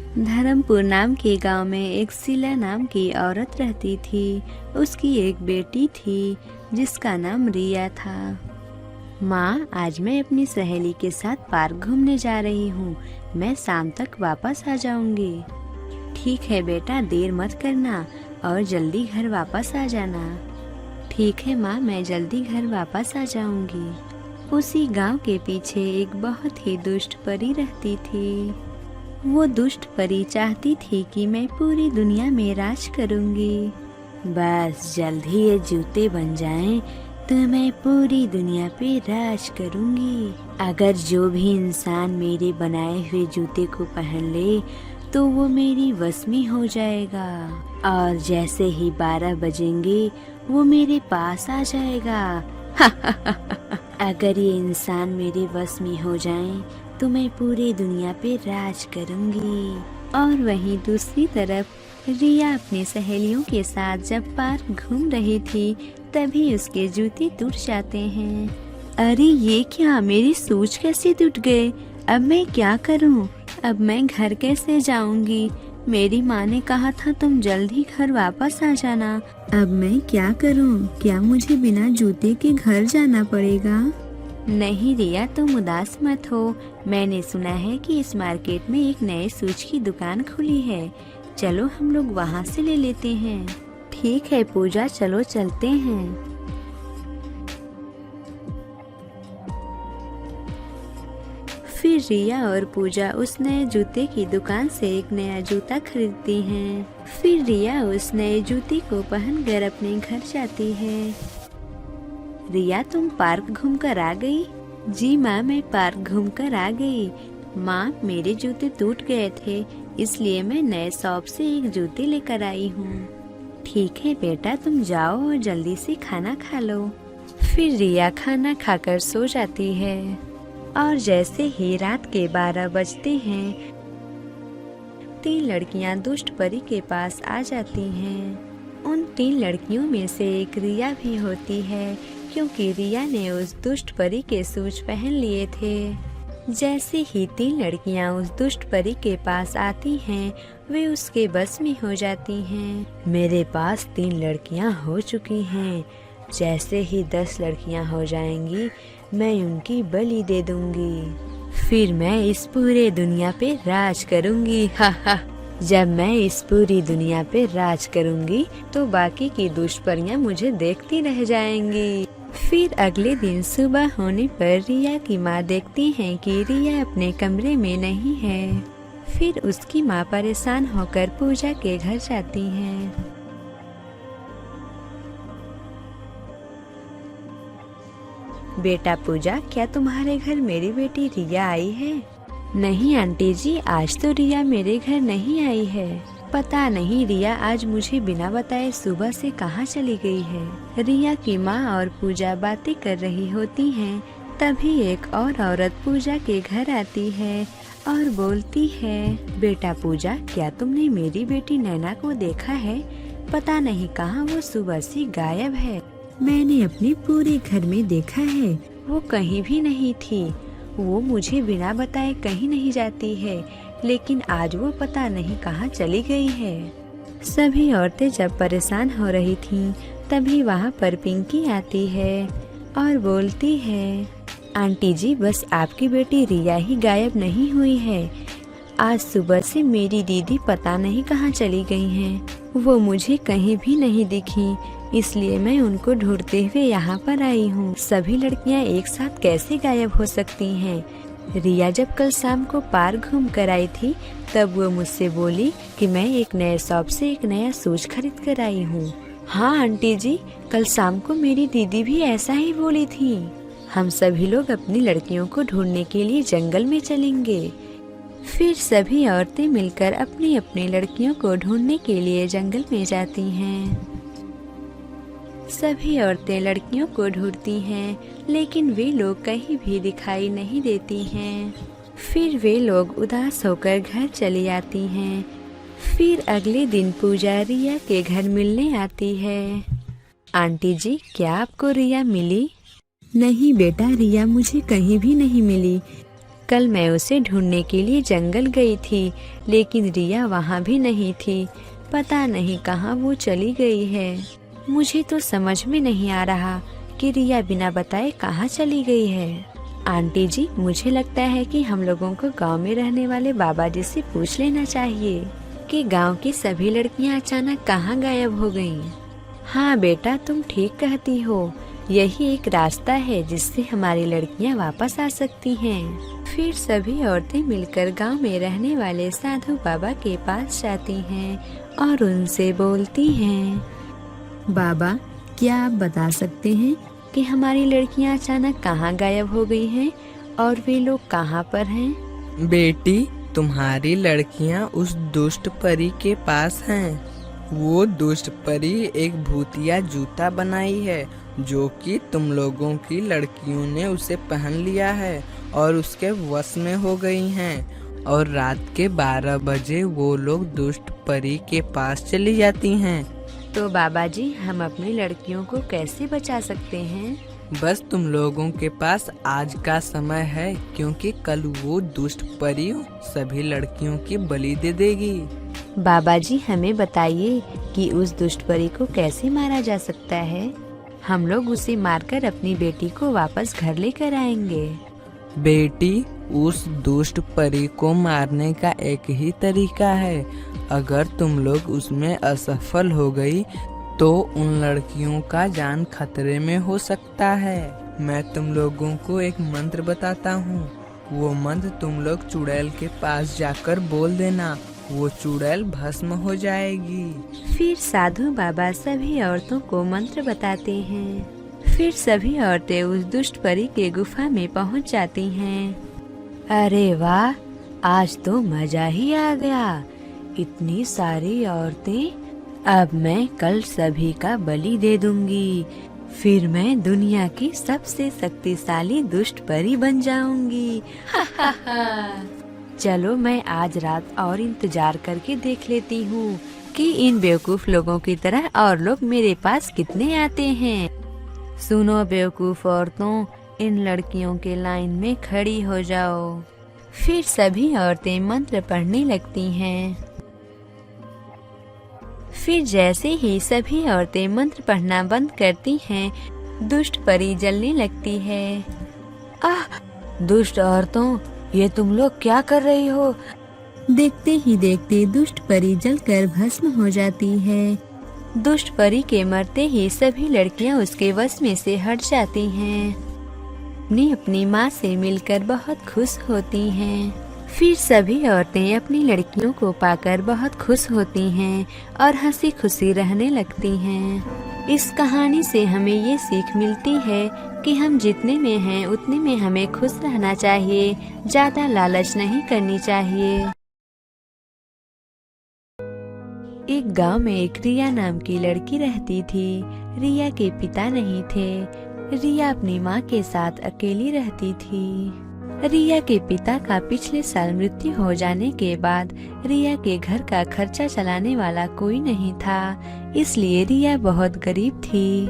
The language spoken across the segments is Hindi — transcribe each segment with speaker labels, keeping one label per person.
Speaker 1: धर्मपुर नाम के गांव में एक शीला नाम की औरत रहती थी। उसकी एक बेटी थी जिसका नाम रिया था। माँ, आज मैं अपनी सहेली के साथ पार्क घूमने जा रही हूँ। मैं शाम तक वापस आ जाऊंगी। ठीक है बेटा, देर मत करना और जल्दी घर वापस आ जाना। ठीक है माँ, मैं जल्दी घर वापस आ जाऊंगी। उसी गांव के पीछे एक बहुत ही दुष्ट परी रहती थी। वो दुष्ट परी चाहती थी कि मैं पूरी दुनिया में राज करूंगी। बस जल्द ही ये जूते बन जाएं तो मैं पूरी दुनिया पे राज करूंगी। अगर जो भी इंसान मेरे बनाए हुए जूते को पहन ले तो वो मेरी वश में हो जाएगा और जैसे ही 12 बजेंगे वो मेरे पास आ जाएगा। अगर ये इंसान मेरे वश में हो जाएं तो मैं पूरी दुनिया पे राज करूंगी। और वहीं दूसरी तरफ रिया अपनी सहेलियों के साथ जब पार्क घूम रही थी तभी उसके जूते टूट जाते हैं। अरे ये क्या, मेरी शूज कैसे टूट गए? अब मैं क्या करूं? अब मैं घर कैसे जाऊंगी? मेरी माँ ने कहा था तुम जल्द ही घर वापस आ जाना। अब मैं क्या करूं? क्या मुझे बिना जूते के घर जाना पड़ेगा? नहीं रिया, तुम उदास मत हो। मैंने सुना है कि इस मार्केट में एक नए शूज की दुकान खुली है। चलो हम लोग वहाँ से ले लेते हैं। ठीक है पूजा, चलो चलते हैं। फिर रिया और पूजा उस नए जूते की दुकान से एक नया जूता खरीदती हैं। फिर रिया उस नए जूते को पहनकर अपने घर जाती है। रिया, तुम पार्क घूमकर आ गई? जी माँ, मैं पार्क घूमकर आ गई। माँ, मेरे जूते टूट गए थे इसलिए मैं नए शॉप से एक जूते लेकर आई हूँ। ठीक है बेटा, तुम जाओ और जल्दी से खाना खा लो। फिर रिया खाना खाकर सो जाती है और जैसे ही रात के 12 बजते हैं 3 लड़कियां दुष्ट परी के पास आ जाती हैं। उन 3 लड़कियों में से एक रिया भी होती है क्योंकि रिया ने उस दुष्ट परी के शूज पहन लिए थे। जैसे ही 3 लड़कियां उस दुष्ट परी के पास आती हैं वे उसके बस में हो जाती हैं। मेरे पास 3 लड़कियां हो चुकी हैं। जैसे ही 10 लड़कियां हो जाएंगी मैं उनकी बलि दे दूंगी। फिर मैं इस पूरे दुनिया पे राज करूंगी। हा हा। जब मैं इस पूरी दुनिया पे राज करूंगी तो बाकी की दुष्ट परियां मुझे देखती रह जाएंगी। फिर अगले दिन सुबह होने पर रिया की माँ देखती हैं कि रिया अपने कमरे में नहीं है। फिर उसकी माँ परेशान होकर पूजा के घर जाती हैं। बेटा पूजा, क्या तुम्हारे घर मेरी बेटी रिया आई है? नहीं आंटी जी, आज तो रिया मेरे घर नहीं आई है। पता नहीं रिया आज मुझे बिना बताए सुबह से कहाँ चली गई है। रिया की माँ और पूजा बातें कर रही होती हैं। तभी एक और औरत पूजा के घर आती है और बोलती है, बेटा पूजा, क्या तुमने मेरी बेटी नैना को देखा है? पता नहीं कहाँ वो सुबह से गायब है। मैंने अपने पूरे घर में देखा है, वो कहीं भी नहीं थी। वो मुझे बिना बताए कहीं नहीं जाती है, लेकिन आज वो पता नहीं कहाँ चली गई है। सभी औरतें जब परेशान हो रही थीं, तभी वहाँ पर पिंकी आती है और बोलती है, आंटी जी, बस आपकी बेटी रिया ही गायब नहीं हुई है। आज सुबह से मेरी दीदी पता नहीं कहाँ चली गई हैं। वो मुझे कहीं भी नहीं दिखी, इसलिए मैं उनको ढूंढते हुए यहाँ पर आई हूँ। सभी लड़कियाँ एक साथ कैसे गायब हो सकती हैं? रिया जब कल शाम को पार्क घूम कर आई थी तब वो मुझसे बोली कि मैं एक नए शॉप से एक नया शूज खरीद कर आई हूँ। हाँ आंटी जी, कल शाम को मेरी दीदी भी ऐसा ही बोली थी। हम सभी लोग अपनी लड़कियों को ढूंढने के लिए जंगल में चलेंगे। फिर सभी औरतें मिलकर अपनी अपनी लड़कियों को ढूंढने के लिए जंगल में जाती हैं। सभी औरतें लड़कियों को ढूंढती हैं, लेकिन वे लोग कहीं भी दिखाई नहीं देती हैं। फिर वे लोग उदास होकर घर चली आती हैं। फिर अगले दिन पूजा रिया के घर मिलने आती है। आंटी जी, क्या आपको रिया मिली? नहीं बेटा, रिया मुझे कहीं भी नहीं मिली। कल मैं उसे ढूंढने के लिए जंगल गई थी, लेकिन रिया वहाँ भी नहीं थी। पता नहीं कहाँ वो चली गई है। मुझे तो समझ में नहीं आ रहा कि रिया बिना बताए कहाँ चली गई है। आंटी जी, मुझे लगता है कि हम लोगों को गांव में रहने वाले बाबा जी से पूछ लेना चाहिए कि गांव की सभी लड़कियां अचानक कहाँ गायब हो गईं। हाँ बेटा, तुम ठीक कहती हो। यही एक रास्ता है जिससे हमारी लड़कियां वापस आ सकती हैं। फिर सभी औरतें मिलकर गांव में रहने वाले साधु बाबा के पास जाती हैं और उनसे बोलती हैं, बाबा, क्या आप बता सकते हैं कि हमारी लड़कियां अचानक कहाँ गायब हो गई हैं और वे लोग कहाँ पर हैं?
Speaker 2: बेटी, तुम्हारी लड़कियां उस दुष्ट परी के पास हैं। वो दुष्ट परी एक भूतिया जूता बनाई है जो कि तुम लोगों की लड़कियों ने उसे पहन लिया है और उसके वश में हो गई हैं, और रात के 12 बजे वो लोग दुष्ट परी के पास चली जाती हैं।
Speaker 1: तो बाबा जी, हम अपनी लड़कियों को कैसे बचा सकते हैं?
Speaker 2: बस तुम लोगों के पास आज का समय है, क्योंकि कल वो दुष्ट परी सभी लड़कियों की बलि दे देगी।
Speaker 1: बाबा जी, हमें बताइए कि उस दुष्ट परी को कैसे मारा जा सकता है। हम लोग उसे मारकर अपनी बेटी को वापस घर लेकर आएंगे।
Speaker 2: बेटी, उस दुष्ट परी को मारने का एक ही तरीका है। अगर तुम लोग उसमें असफल हो गई तो उन लड़कियों का जान खतरे में हो सकता है। मैं तुम लोगों को एक मंत्र बताता हूँ। वो मंत्र तुम लोग चुड़ैल के पास जाकर बोल देना, वो चुड़ैल भस्म हो जाएगी।
Speaker 1: फिर साधु बाबा सभी औरतों को मंत्र बताते हैं। फिर सभी औरतें उस दुष्ट परी के गुफा में पहुंच जाती हैं। अरे वाह, आज तो मजा ही आ गया। इतनी सारी औरतें। अब मैं कल सभी का बलि दे दूंगी। फिर मैं दुनिया की सबसे शक्तिशाली दुष्ट परी बन जाऊंगी। चलो, मैं आज रात और इंतजार करके देख लेती हूँ कि इन बेवकूफ लोगों की तरह और लोग मेरे पास कितने आते हैं। सुनो बेवकूफ औरतों, इन लड़कियों के लाइन में खड़ी हो जाओ। फिर सभी औरतें मंत्र पढ़ने लगती हैं। फिर जैसे ही सभी औरतें मंत्र पढ़ना बंद करती हैं, दुष्ट परी जलने लगती है। आह! दुष्ट औरतों, ये तुम लोग क्या कर रही हो? देखते ही देखते दुष्ट परी जलकर भस्म हो जाती है। दुष्ट परी के मरते ही सभी लड़कियां उसके वश में से हट जाती हैं। अपनी माँ से मिलकर बहुत खुश होती हैं। फिर सभी औरतें अपनी लड़कियों को पाकर बहुत खुश होती हैं और हंसी खुशी रहने लगती हैं। इस कहानी से हमें ये सीख मिलती है कि हम जितने में हैं उतने में हमें खुश रहना चाहिए, ज्यादा लालच नहीं करनी चाहिए। एक गांव में एक रिया नाम की लड़की रहती थी। रिया के पिता नहीं थे। रिया अपनी माँ के साथ अकेली रहती थी। रिया के पिता का पिछले साल मृत्यु हो जाने के बाद रिया के घर का खर्चा चलाने वाला कोई नहीं था, इसलिए रिया बहुत गरीब थी।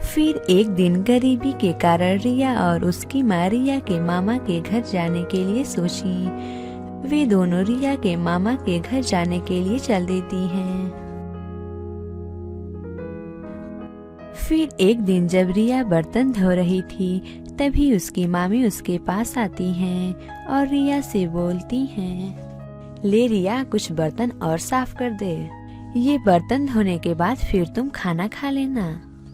Speaker 1: फिर एक दिन गरीबी के कारण रिया और उसकी माँ रिया के मामा के घर जाने के लिए सोची। वे दोनों रिया के मामा के घर जाने के लिए चल देती हैं। फिर एक दिन जब रिया बर्तन धो रही थी, तभी उसकी मामी उसके पास आती हैं और रिया से बोलती हैं, ले रिया, कुछ बर्तन और साफ कर दे। ये बर्तन धोने के बाद फिर तुम खाना खा लेना।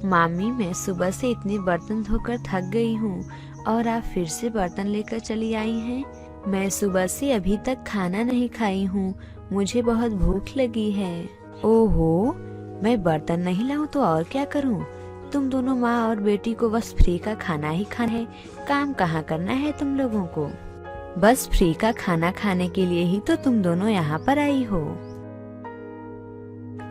Speaker 1: मामी, मैं सुबह से इतने बर्तन धोकर थक गई हूँ और आप फिर से बर्तन लेकर चली आई हैं। मैं सुबह से अभी तक खाना नहीं खाई हूँ, मुझे बहुत भूख लगी है। ओहो, मैं बर्तन नहीं लाऊं तो और क्या करूँ? तुम दोनों माँ और बेटी को बस फ्री का खाना ही खाना है, काम कहाँ करना है तुम लोगों को? बस फ्री का खाना खाने के लिए ही तो तुम दोनों यहाँ पर आई हो।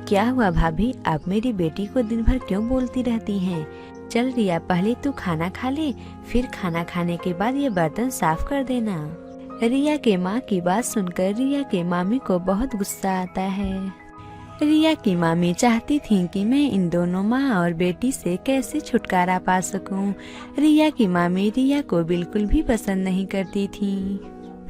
Speaker 1: क्या हुआ भाभी, आप मेरी बेटी को दिन भर क्यों बोलती रहती हैं? चल रिया, पहले तू खाना खा ले, फिर खाना खाने के बाद ये बर्तन साफ कर देना। रिया के माँ की बात सुनकर रिया के मामी को बहुत गुस्सा आता है। रिया की मामी चाहती थी कि मैं इन दोनों माँ और बेटी से कैसे छुटकारा पा सकूं। रिया की मामी रिया को बिल्कुल भी पसंद नहीं करती थी।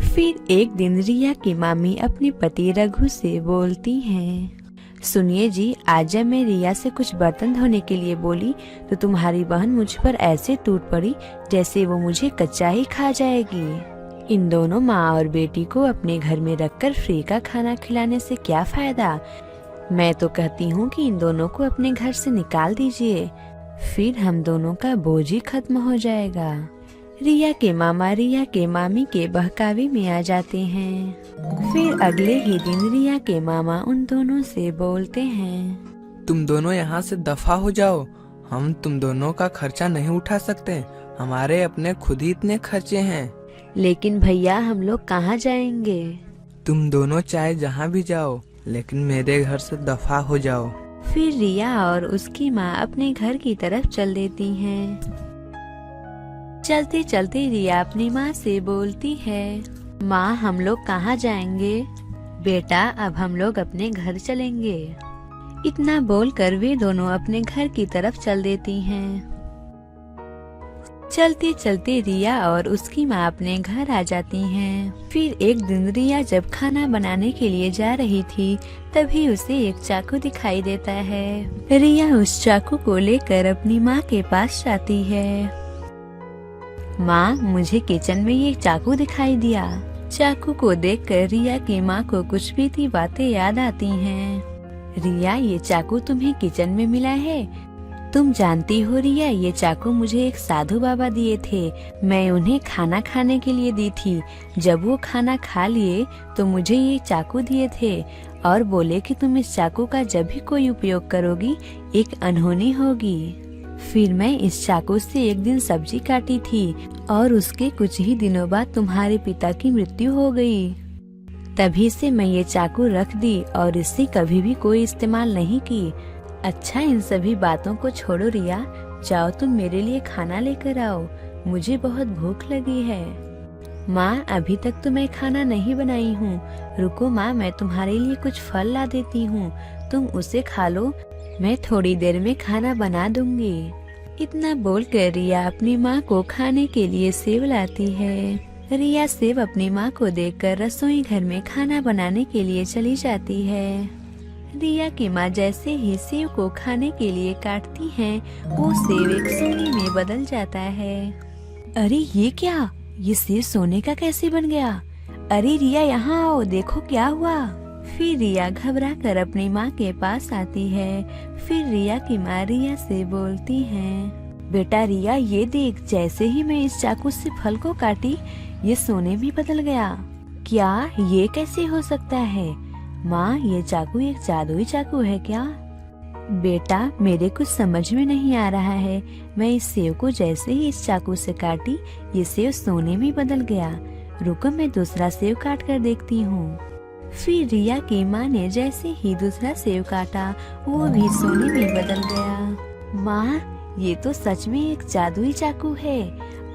Speaker 1: फिर एक दिन रिया की मामी अपने पति रघु से बोलती हैं, सुनिए जी, आज जब मैं रिया से कुछ बर्तन धोने के लिए बोली तो तुम्हारी बहन मुझ पर ऐसे टूट पड़ी जैसे वो मुझे कच्चा ही खा जाएगी। इन दोनों माँ और बेटी को अपने घर में रखकर फ्री का खाना खिलाने से क्या फायदा। मैं तो कहती हूँ कि इन दोनों को अपने घर से निकाल दीजिए, फिर हम दोनों का बोझ ही खत्म हो जाएगा। रिया के मामा रिया के मामी के बहकावे में आ जाते हैं। फिर अगले ही दिन रिया के मामा उन दोनों से बोलते हैं,
Speaker 2: तुम दोनों यहाँ से दफा हो जाओ, हम तुम दोनों का खर्चा नहीं उठा सकते, हमारे अपने खुद ही इतने खर्चे हैं।
Speaker 1: लेकिन भैया हम लोग कहाँ जाएंगे।
Speaker 2: तुम दोनों चाहे जहाँ भी जाओ, लेकिन मेरे घर से दफा हो जाओ।
Speaker 1: फिर रिया और उसकी माँ अपने घर की तरफ चल देती हैं। चलते चलते रिया अपनी माँ से बोलती है, माँ हम लोग कहाँ जाएंगे। बेटा अब हम लोग अपने घर चलेंगे। इतना बोलकर वे दोनों अपने घर की तरफ चल देती हैं। चलते चलते रिया और उसकी माँ अपने घर आ जाती हैं। फिर एक दिन रिया जब खाना बनाने के लिए जा रही थी तभी उसे एक चाकू दिखाई देता है। रिया उस चाकू को लेकर अपनी माँ के पास जाती है। माँ मुझे किचन में ये चाकू दिखाई दिया। चाकू को देखकर रिया की माँ को कुछ बीती बातें याद आती हैं। रिया ये चाकू तुम्हें किचन में मिला है। तुम जानती हो रिया, ये चाकू मुझे एक साधु बाबा दिए थे। मैं उन्हें खाना खाने के लिए दी थी। जब वो खाना खा लिए तो मुझे ये चाकू दिए थे और बोले कि तुम इस चाकू का जब भी कोई उपयोग करोगी एक अनहोनी होगी। फिर मैं इस चाकू से एक दिन सब्जी काटी थी और उसके कुछ ही दिनों बाद तुम्हारे पिता की मृत्यु हो गई। तभी से मैं ये चाकू रख दी और इससे कभी भी कोई इस्तेमाल नहीं की। अच्छा इन सभी बातों को छोड़ो रिया, जाओ तुम मेरे लिए खाना लेकर आओ, मुझे बहुत भूख लगी है। माँ अभी तक तो मैं खाना नहीं बनाई हूँ। रुको माँ, मैं तुम्हारे लिए कुछ फल ला देती हूँ, तुम उसे खा लो, मैं थोड़ी देर में खाना बना दूंगी। इतना बोलकर रिया अपनी माँ को खाने के लिए सेव लाती है। रिया सेव अपनी माँ को देखकर रसोई घर में खाना बनाने के लिए चली जाती है। रिया की माँ जैसे ही सेव को खाने के लिए काटती हैं, वो सेव एक सोने में बदल जाता है। अरे ये क्या, ये सेव सोने का कैसे बन गया। अरे रिया यहाँ आओ, देखो क्या हुआ। फिर रिया घबरा कर अपनी माँ के पास आती है। फिर रिया की माँ रिया से बोलती है, बेटा रिया ये देख, जैसे ही मैं इस चाकू से फल को काटी ये सोने में बदल गया। क्या ये कैसे हो सकता है। माँ ये चाकू एक जादुई चाकू है क्या। बेटा मेरे कुछ समझ में नहीं आ रहा है। मैं इस सेव को जैसे ही इस चाकू से काटी ये सेव सोने में बदल गया। रुको मैं दूसरा सेव काट कर देखती हूँ। फिर रिया की माँ ने जैसे ही दूसरा सेव काटा वो भी सोने में बदल गया। माँ ये तो सच में एक जादुई चाकू है,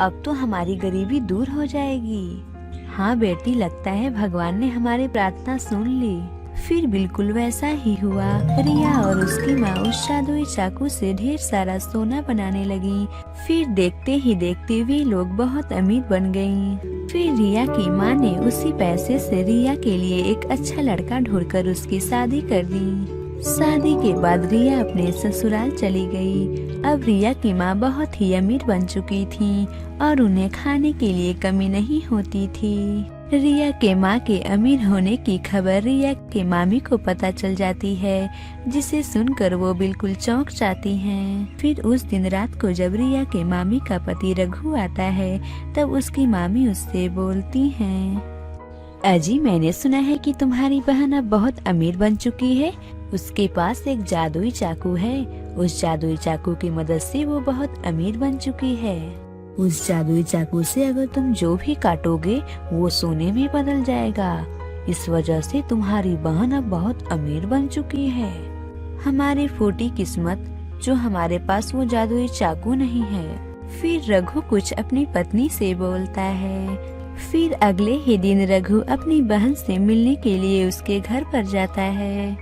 Speaker 1: अब तो हमारी गरीबी दूर हो जाएगी। हाँ बेटी, लगता है भगवान ने हमारी प्रार्थना सुन ली। फिर बिल्कुल वैसा ही हुआ। रिया और उसकी माँ उस जादुई चाकू से ढेर सारा सोना बनाने लगी। फिर देखते ही देखते वे लोग बहुत अमीर बन गयी। फिर रिया की माँ ने उसी पैसे से रिया के लिए एक अच्छा लड़का ढूंढकर उसकी शादी कर दी। शादी के बाद रिया अपने ससुराल चली गई। अब रिया की माँ बहुत ही अमीर बन चुकी थी और उन्हें खाने के लिए कमी नहीं होती थी। रिया के माँ के अमीर होने की खबर रिया के मामी को पता चल जाती है, जिसे सुनकर वो बिल्कुल चौंक जाती हैं। फिर उस दिन रात को जब रिया के मामी का पति रघु आता है तब उसकी मामी उससे बोलती हैं, अजी मैंने सुना है कि तुम्हारी बहन अब बहुत अमीर बन चुकी है। उसके पास एक जादुई चाकू है। उस जादुई चाकू की मदद से वो बहुत अमीर बन चुकी है। उस जादुई चाकू से अगर तुम जो भी काटोगे वो सोने में बदल जाएगा। इस वजह से तुम्हारी बहन अब बहुत अमीर बन चुकी है। हमारी फूटी किस्मत जो हमारे पास वो जादुई चाकू नहीं है। फिर रघु कुछ अपनी पत्नी से बोलता है। फिर अगले ही दिन रघु अपनी बहन से मिलने के लिए उसके घर पर जाता है।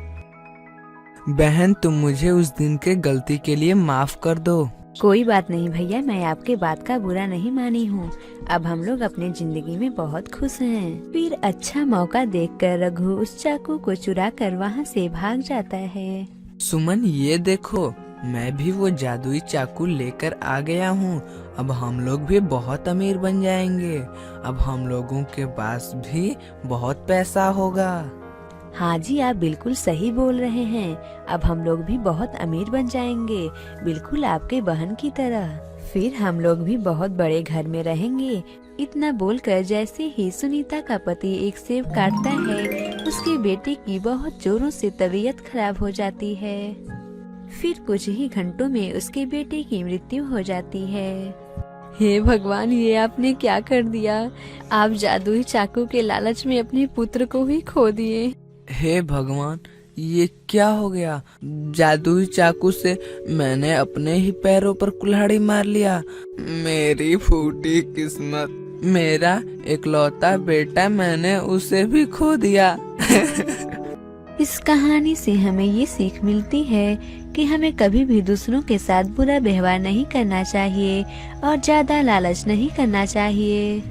Speaker 2: बहन तुम मुझे उस दिन के गलती के लिए माफ कर दो।
Speaker 1: कोई बात नहीं भैया, मैं आपके बात का बुरा नहीं मानी हूँ। अब हम लोग अपने जिंदगी में बहुत खुश हैं। फिर अच्छा मौका देखकर रघु उस चाकू को चुरा कर वहाँ से भाग जाता है।
Speaker 2: सुमन ये देखो, मैं भी वो जादुई चाकू लेकर आ गया हूँ। अब हम लोग भी बहुत अमीर बन जाएंगे। अब हम लोगों के पास भी बहुत पैसा होगा।
Speaker 1: हाँ जी, आप बिल्कुल सही बोल रहे हैं। अब हम लोग भी बहुत अमीर बन जाएंगे, बिल्कुल आपके बहन की तरह। फिर हम लोग भी बहुत बड़े घर में रहेंगे। इतना बोलकर जैसे ही सुनीता का पति एक सेब काटता है, उसके बेटे की बहुत जोरों से तबीयत खराब हो जाती है। फिर कुछ ही घंटों में उसके बेटे की मृत्यु हो जाती है। हे भगवान, ये आपने क्या कर दिया? आप जादुई चाकू के लालच में अपने पुत्र को ही खो दिए।
Speaker 2: हे भगवान, ये क्या हो गया? जादुई चाकू से मैंने अपने ही पैरों पर कुल्हाड़ी मार लिया। मेरी फूटी किस्मत, मेरा इकलौता बेटा, मैंने उसे भी खो दिया।
Speaker 1: इस कहानी से हमें ये सीख मिलती है कि हमें कभी भी दूसरों के साथ बुरा व्यवहार नहीं करना चाहिए और ज्यादा लालच नहीं करना चाहिए।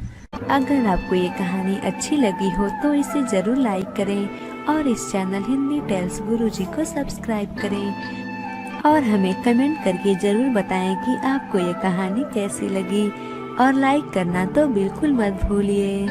Speaker 1: अगर आपको ये कहानी अच्छी लगी हो तो इसे जरूर लाइक करें और इस चैनल हिंदी टेल्स गुरुजी को सब्सक्राइब करें और हमें कमेंट करके जरूर बताएं कि आपको ये कहानी कैसी लगी और लाइक करना तो बिल्कुल मत भूलिए।